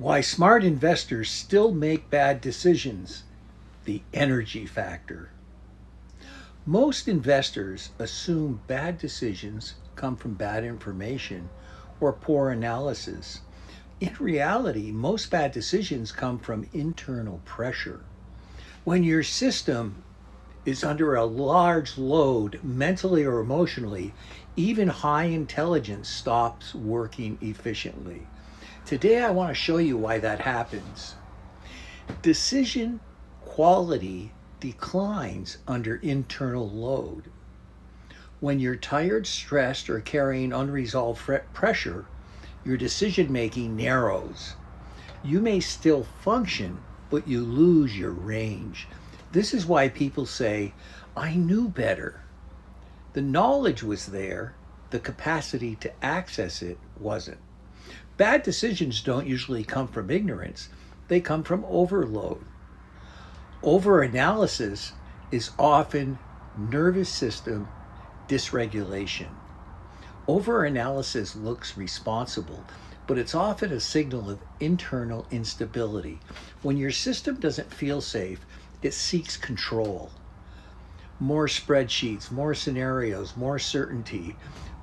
Why smart investors still make bad decisions. The energy factor. Most investors assume bad decisions come from bad information or poor analysis. In reality, most bad decisions come from internal pressure. When your system is under a large load, mentally or emotionally, even high intelligence stops working efficiently. Today, I want to show you why that happens. Decision quality declines under internal load. When you're tired, stressed, or carrying unresolved pressure, your decision making narrows. You may still function, but you lose your range. This is why people say, I knew better. The knowledge was there, the capacity to access it wasn't. Bad decisions don't usually come from ignorance, they come from overload. Overanalysis is often nervous system dysregulation. Overanalysis looks responsible, but it's often a signal of internal instability. When your system doesn't feel safe, it seeks control. More spreadsheets, more scenarios, more certainty,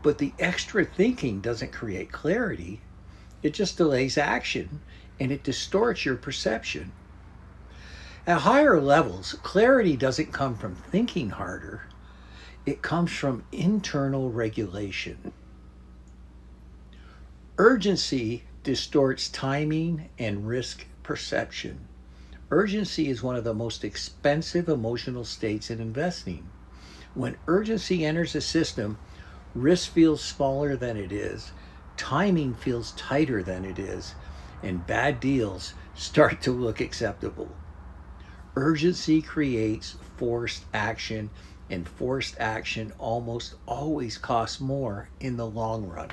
but the extra thinking doesn't create clarity. It just delays action and it distorts your perception. At higher levels, clarity doesn't come from thinking harder, it comes from internal regulation. Urgency distorts timing and risk perception. Urgency is one of the most expensive emotional states in investing. When urgency enters a system, risk feels smaller than it is, timing feels tighter than it is, and bad deals start to look acceptable. Urgency creates forced action, and forced action almost always costs more in the long run.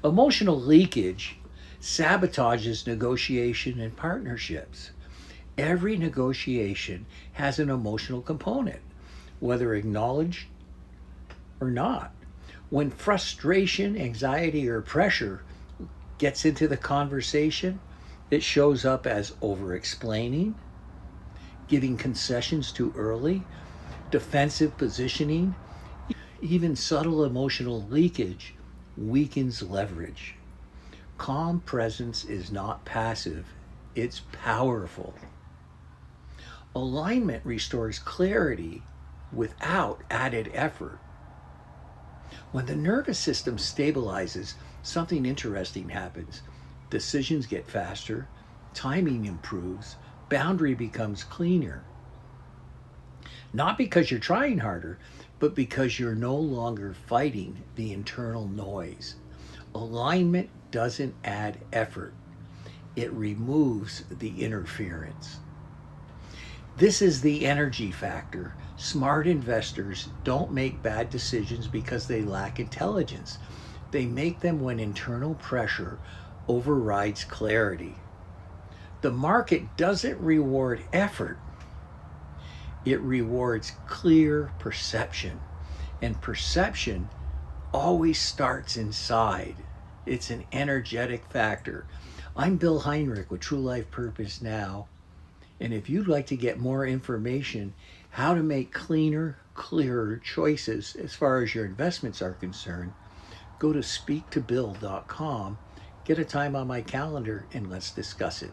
Emotional leakage sabotages negotiation and partnerships. Every negotiation has an emotional component, whether acknowledged or not. When frustration, anxiety, or pressure gets into the conversation, it shows up as over-explaining, giving concessions too early, defensive positioning. Even subtle emotional leakage weakens leverage. Calm presence is not passive, it's powerful. Alignment restores clarity without added effort. When the nervous system stabilizes, something interesting happens. Decisions get faster, timing improves, boundary becomes cleaner. Not because you're trying harder, but because you're no longer fighting the internal noise. Alignment doesn't add effort, it removes the interference. This is the energy factor. Smart investors don't make bad decisions because they lack intelligence. They make them when internal pressure overrides clarity. The market doesn't reward effort, it rewards clear perception. And perception always starts inside. It's an energetic factor. I'm Bill Heinrich with True Life Purpose Now. And if you'd like to get more information how to make cleaner, clearer choices as far as your investments are concerned, go to speaktobill.com, get a time on my calendar, and let's discuss it.